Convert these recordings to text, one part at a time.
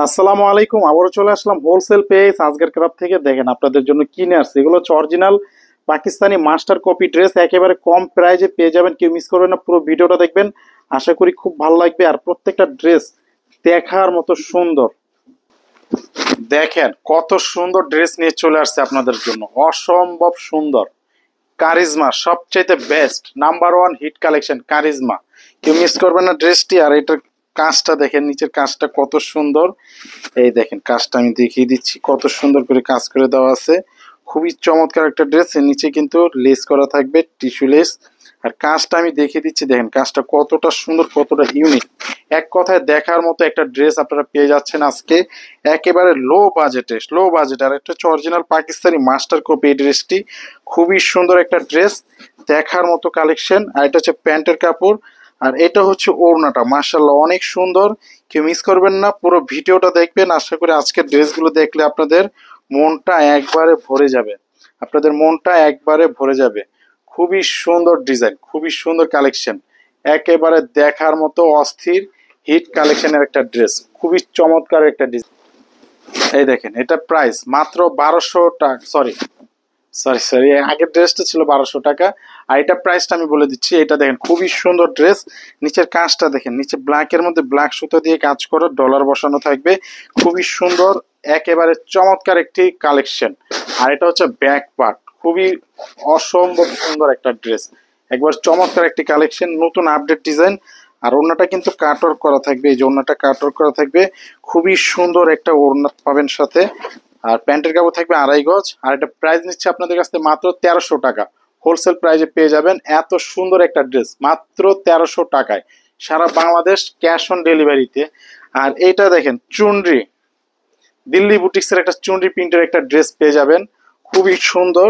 আসসালামু আলাইকুম। আবারও চলে আসলাম হোলসেল পেজ আজকের ক্রাফট থেকে। দেখেন আপনাদের জন্য কিনে আসছে, এগুলো হচ্ছে original Pakistani master copy dress, একেবারে কম প্রাইজে পেয়ে যাবেন। কেউ মিস করবেন না, পুরো ভিডিওটা দেখবেন, আশা করি খুব ভালো লাগবে। আর প্রত্যেকটা ড্রেস দেখার মতো সুন্দর। দেখেন কত সুন্দর ড্রেস নিয়ে চলে আসছে আপনাদের জন্য, অসম্ভব সুন্দর। কারিজমা সবচাইতে best number one hit collection charisma, কেউ মিস করবেন না ড্রেসটি। আর এটার কাজটা দেখেন, নিচের কাজটা কত সুন্দর। এই দেখেন কাজটা আমি দেখিয়ে দিচ্ছি, কত সুন্দর করে কাজ করে দেওয়া আছে। খুবই চমৎকার একটা ড্রেস। এর নিচে কিন্তু লেস করা থাকবে, টিস্যু লেস। আর কাজটা আমি দেখিয়ে দিচ্ছি, দেখেন কাজটা কতটা সুন্দর, কতটা ইউনিক। এক কথায় দেখার মতো একটা ড্রেস আপনারা পেয়ে যাচ্ছেন আজকে একেবারে লো বাজেটে। লো বাজেট, আর একটা হচ্ছে অরিজিনাল পাকিস্তানি মাস্টার কপি। এই ড্রেসটি খুবই সুন্দর একটা ড্রেস, দেখার মতো কালেকশন। আর এটা হচ্ছে প্যান্টের কাপড়, আর এটা হচ্ছে ওড়নাটা। মাশাআল্লাহ অনেক সুন্দর, কেউ মিস করবেন না, পুরো ভিডিওটা দেখবেন। আশা করি আজকের ড্রেসগুলো দেখলে আপনাদের মনটা একবারে ভরে যাবে, আপনাদের মনটা একবারে ভরে যাবে। খুবই সুন্দর ডিজাইন, খুবই সুন্দর কালেকশন, একেবারে দেখার মতো অস্থির হিট কালেকশনের একটা ড্রেস, খুবই চমৎকার একটা ডিজাইন। এই দেখেন এটা প্রাইস মাত্র 1200 টাকা, সরি সরি সরি আগের ড্রেসটা ছিল 1200 টাকা। আর এটা প্রাইসটা আমি বলে দিচ্ছি। এটা দেখেন খুবই সুন্দর ড্রেস, নিচের কাজটা দেখেন, নিচে ব্ল্যাকের মধ্যে ব্ল্যাক সুতো দিয়ে কাজ করা ডলার বসানো থাকবে, খুবই সুন্দর, একেবারে চমৎকার একটি কালেকশন। আর এটা হচ্ছে ব্যাক পার্ট, খুবই অসম্ভব সুন্দর একটা ড্রেস, একবার চমৎকার একটি কালেকশন, নতুন আপডেট ডিজাইন। আর ওড়নাটা কিন্তু কাটওয়ার্ক করা থাকবে, এই যে ওড়নাটা কাটওয়ার্ক করা থাকবে, খুবই সুন্দর একটা ওড়না পাবেন সাথে। আর প্যান্টের কাপড় থাকবে 2.5 গজ। আর এটা প্রাইস নিচ্ছে আপনাদের কাছ থেকে মাত্র 1300 টাকা, হোলসেল প্রাইজে পেয়ে যাবেন এত সুন্দর একটা ড্রেস মাত্র 1300 টাকায়, সারা বাংলাদেশ ক্যাশ অন ডেলিভারিতে। আর এইটা দেখেন চুনরি, দিল্লি বুটিক্সের একটা চুনরি প্রিন্টের একটা ড্রেস পেয়ে যাবেন, খুবই সুন্দর।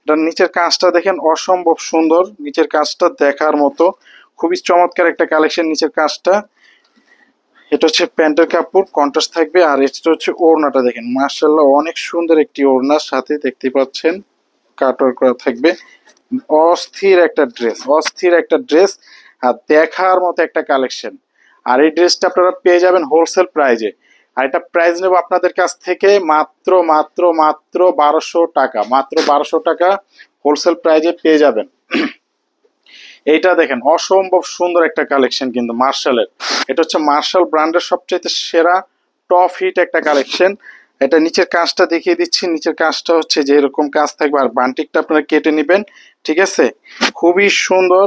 এটার নিচের কাজটা দেখেন অসম্ভব সুন্দর, নিচের কাজটা দেখার মতো, খুবই চমৎকার একটা কালেকশন নিচের কাজটা। এটা হচ্ছে প্যান্টের কাপড়, কন্ট্রাস্ট থাকবে। আর এটা হচ্ছে ওড়নাটা দেখেন, মার্শাল্লাহ অনেক সুন্দর একটি ওড়নার সাথে দেখতে পাচ্ছেন কাটওয়ার্ক করা থাকবে। অস্থির একটা ড্রেস, অস্থির একটা ড্রেস, আর দেখার মতো একটা কালেকশন। আর এই ড্রেসটা আপনারা পেয়ে যাবেন হোলসেল প্রাইজে। আর এটা প্রাইস নেব আপনাদের কাছ থেকে মাত্র মাত্র মাত্র 1200 টাকা, মাত্র 1200 টাকা হোলসেল প্রাইজে পেয়ে যাবেন। এইটা দেখেন অসম্ভব সুন্দর একটা কালেকশন কিন্তু মার্শালের। এটা হচ্ছে মার্শাল ব্র্যান্ডের সবচেয়ে সেরা টপ হিট একটা কালেকশন। এটা নিচের কাজটা দেখিয়ে দিচ্ছি, নিচের কাজটা হচ্ছে যে এরকম কাজ থাকবে, আর বান্টিকটা আপনারা কেটে নেবেন, ঠিক আছে। খুবই সুন্দর,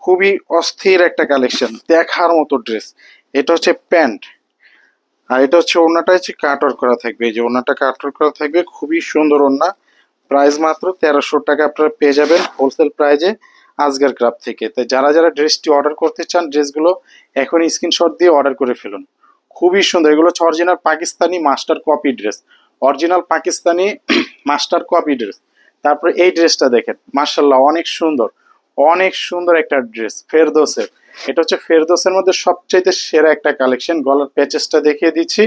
খুবই অস্থির একটা কালেকশন, দেখার মতো ড্রেস। এটা হচ্ছে প্যান্ট, আর এটা হচ্ছে ওড়নাটা হচ্ছে কাটওয়ার্ক করা থাকবে, এই যে ওড়নাটা কাটওয়ার্ক করা থাকবে, খুবই সুন্দর ওড়না। প্রাইস মাত্র 1300 টাকা আপনারা পেয়ে যাবেন হোলসেল প্রাইজে আজকের ক্রাফট থেকে। তাই যারা যারা ড্রেসটি অর্ডার করতে চান, ড্রেসগুলো এখন স্ক্রিনশট দিয়ে অর্ডার করে ফেলুন। খুবই সুন্দর, এগুলো হচ্ছে original Pakistani master copy dress, original Pakistani master copy dress. তারপরে এই ড্রেসটা দেখেন, মার্শাল্লাহ অনেক সুন্দর, অনেক সুন্দর একটা ড্রেস ফেরদৌসের। এটা হচ্ছে ফেরদৌসের মধ্যে সবচাইতে সেরা একটা কালেকশন। গলার প্যাচেসটা দেখিয়ে দিচ্ছি,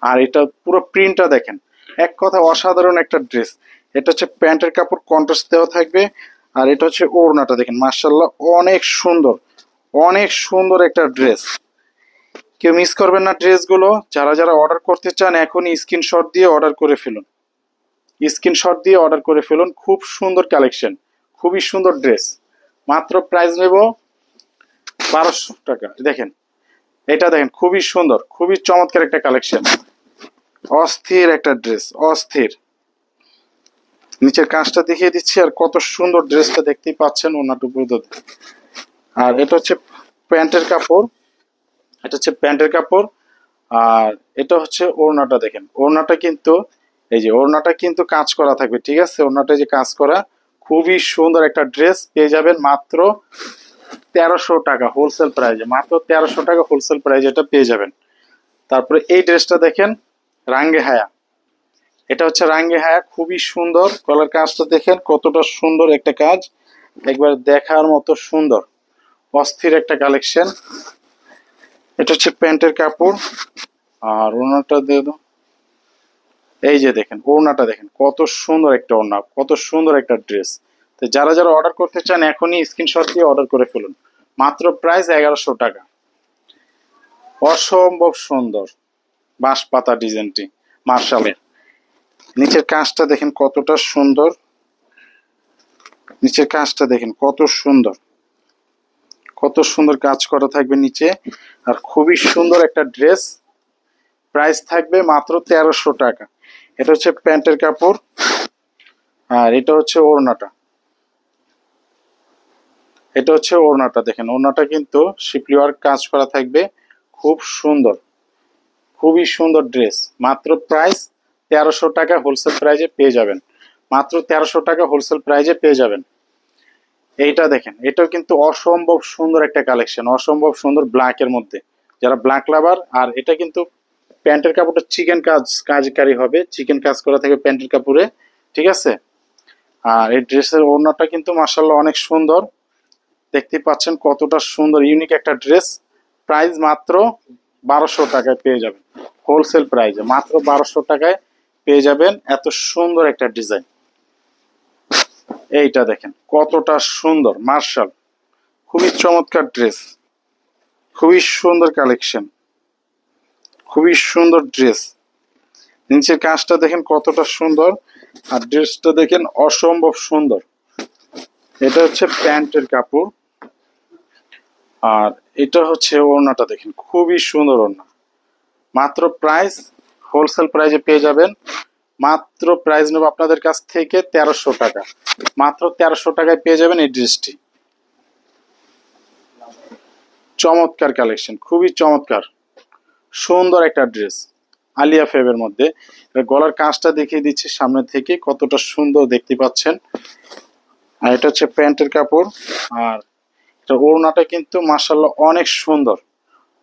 আর এটা পুরো প্রিন্টটা দেখেন, এক কথা অসাধারণ একটা ড্রেস। এটা হচ্ছে প্যান্টের কাপড়, কন্ট্রাস্ট দেওয়া থাকবে। আর এটা হচ্ছে ওড়নাটা দেখেন, মার্শাল্লাহ অনেক সুন্দর, অনেক সুন্দর একটা ড্রেস। কেউ মিস করবেন না ড্রেসগুলো। যারা যারা অর্ডার করতে চান এখনই স্ক্রিনশট দিয়ে অর্ডার করে ফেলুন, স্ক্রিনশট দিয়ে অর্ডার করে ফেলুন। খুব সুন্দর কালেকশন, খুবই সুন্দর ড্রেস, মাত্র প্রাইস নেব 1200 টাকা। দেখেন এটা দেখেন, খুবই সুন্দর, খুবই চমৎকার একটা কালেকশন, অস্থির একটা ড্রেস, অস্থির। নিচের কাজটা দেখিয়ে দিচ্ছি, আর কত সুন্দর ড্রেসটা দেখতেই পাচ্ছেন ওনাটুকু। আর এটা হচ্ছে প্যান্টের কাপড়, এটা হচ্ছে প্যান্টের কাপড়। আর এটা হচ্ছে ওড়নাটা দেখেন, ওড়নাটা কিন্তু এই যে ওড়নাটা কিন্তু কাজ করা থাকবে, ঠিক আছে। ওড়নাটা যে কাজ করা, খুবই সুন্দর একটা ড্রেস পেয়ে যাবেন মাত্র 1300 টাকা হোলসেল প্রাইজে, মাত্র 1300 টাকা হোলসেল প্রাইজে এটা পেয়ে যাবেন। তারপরে এই ড্রেসটা দেখেন, রাঙ্গে হায়া, এটা হচ্ছে রাঙ্গে হায়া, খুবই সুন্দর। গলার কাজটা দেখেন কতটা সুন্দর একটা কাজ, একবার দেখার মতো সুন্দর, অস্থির একটা কালেকশন। এটা হচ্ছে প্যান্টের কাপড়, আর ওড়নাটা দিয়ে দাও। এই যে দেখেন ওড়নাটা দেখেন, কত সুন্দর একটা ওড়না, কত সুন্দর একটা ড্রেস। তো যারা যারা অর্ডার করতে চান এখনই স্ক্রিনশট দিয়ে অর্ডার করে ফেলুন, মাত্র প্রাইস 1100 টাকা, অসম্ভব সুন্দর। বাঁশ পাতা ডিজাইনটি মার্শালের। নিচের কাজটা দেখেন কতটা সুন্দর, নিচের কাজটা দেখেন কত সুন্দর, কত সুন্দর কাজ করা থাকবে নিচে। আর খুবই সুন্দর একটা ড্রেস, প্রাইস থাকবে মাত্র 1300 টাকা। এটা হচ্ছে প্যান্টের কাপড়, আর এটা হচ্ছে ওড়নাটা। এটা হচ্ছে ওড়নাটা, দেখেন ওড়নাটা কিন্তু শিপলি ওয়ার্ক কাজ করা থাকবে, খুব সুন্দর, খুবই সুন্দর ড্রেস। মাত্র প্রাইস 1300 টাকা হোলসেল প্রাইজে পেয়ে যাবেন, মাত্র 1300 টাকা হোলসেল প্রাইজে পেয়ে যাবেন। এইটা দেখেন, এটাও কিন্তু অসম্ভব সুন্দর একটা কালেকশন, অসম্ভব সুন্দর ব্ল্যাকের মধ্যে, যারা ব্ল্যাক লাভার। আর এটা কিন্তু প্যান্টের কাপড়টা চিকেন কাজকারী হবে, চিকেন কাজ করা থাকে প্যান্টের কাপড়ে, ঠিক আছে। আর এই ড্রেসের ওড়নাটা কিন্তু মাশাআল্লাহ অনেক সুন্দর, দেখতে পাচ্ছেন কতটা সুন্দর ইউনিক একটা ড্রেস। প্রাইস মাত্র 1200 টাকায় পেয়ে যাবেন, হোলসেল প্রাইজে মাত্র 1200 টাকায় পেয়ে যাবেন এত সুন্দর একটা ডিজাইন। এইটা দেখেন কতটা সুন্দর, মার্শাল, খুবই চমৎকার ড্রেস, খুবই সুন্দর কালেকশন, খুবই সুন্দর ড্রেস। নিচের কাজটা দেখেন কতটা সুন্দর, আর ড্রেসটা দেখেন অসম্ভব সুন্দর। এটা হচ্ছে প্যান্টের কাপড়, আর এটা হচ্ছে ওড়নাটা, দেখেন খুবই সুন্দর ওড়না। মাত্র প্রাইস হোলসেল প্রাইজে পেয়ে যাবেন, মাত্র প্রাইস নেব আপনাদের কাছ থেকে 1300 টাকা, মাত্র 1300 টাকায় পেয়ে যাবেন এই ড্রেসটি। চমৎকার কালেকশন, খুবই চমৎকার সুন্দর একটা ড্রেস, আলিয়া ফেবের মধ্যে। গলার কাজটা দেখিয়ে দিচ্ছি সামনে থেকে, কতটা সুন্দর দেখতে পাচ্ছেন। আর এটা হচ্ছে প্যান্টের কাপড়, আর এটা ওড়নাটা কিন্তু মাশাআল্লাহ অনেক সুন্দর,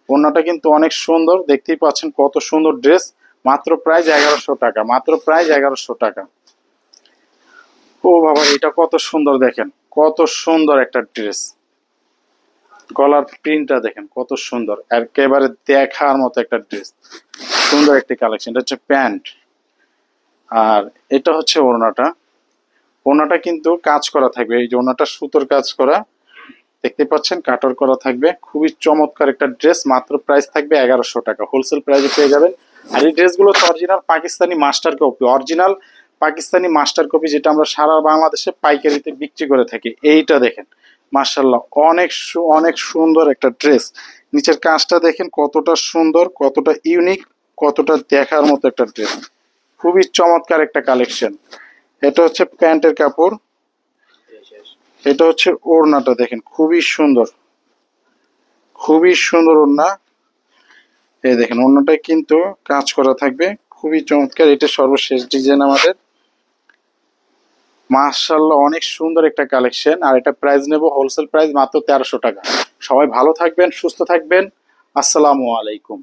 ওড়নাটা কিন্তু অনেক সুন্দর, দেখতেই পাচ্ছেন কত সুন্দর ড্রেস। মাত্র প্রাইস 1100 টাকা, মাত্র প্রাইস 1100 টাকা। ও বাবা, এটা কত সুন্দর দেখেন, কত সুন্দর একটা ড্রেস। গলার প্রিন্টটা দেখেন কত সুন্দর, একেবারে দেখার মতো একটা ড্রেস, সুন্দর একটি কালেকশন। এটা হচ্ছে প্যান্ট, আর এটা হচ্ছে ওড়নাটা। ওড়নাটা কিন্তু কাজ করা থাকবে, এই যে ওড়নাটা সুতোর কাজ করা, দেখতে পাচ্ছেন কাটর করা থাকবে, খুবই চমৎকার একটা ড্রেস। মাত্র প্রাইস থাকবে 1100 টাকা, হোলসেল প্রাইসে পেয়ে যাবেন। আর এই ড্রেসগুলো তো original Pakistani master copy, original Pakistani master copy, যেটা আমরা সারা বাংলাদেশে পাইকারিতে বিক্রি করে থাকি। এইটা দেখেন মাশাআল্লাহ অনেক অনেক সুন্দর একটা ড্রেস। নিচের কাজটা দেখেন কতটা সুন্দর, কতটা ইউনিক, কতটা দেখার মতো একটা ড্রেস, খুবই চমৎকার একটা কালেকশন। এটা হচ্ছে প্যান্টের কাপড়, এটা হচ্ছে ওড়নাটা, দেখেন খুবই সুন্দর, খুবই সুন্দর ওড়না। এই দেখেন ওড়নাটা কিন্তু কাজ করা থাকবে, খুবই চমৎকার। এটা সর্বশেষ ডিজাইন আমাদের, মাশাআল্লাহ অনেক সুন্দর একটা কালেকশন। আর এটা প্রাইস নেব হোলসেল প্রাইস মাত্র 1300 টাকা। সবাই ভালো থাকবেন, সুস্থ থাকবেন, আসসালামু আলাইকুম।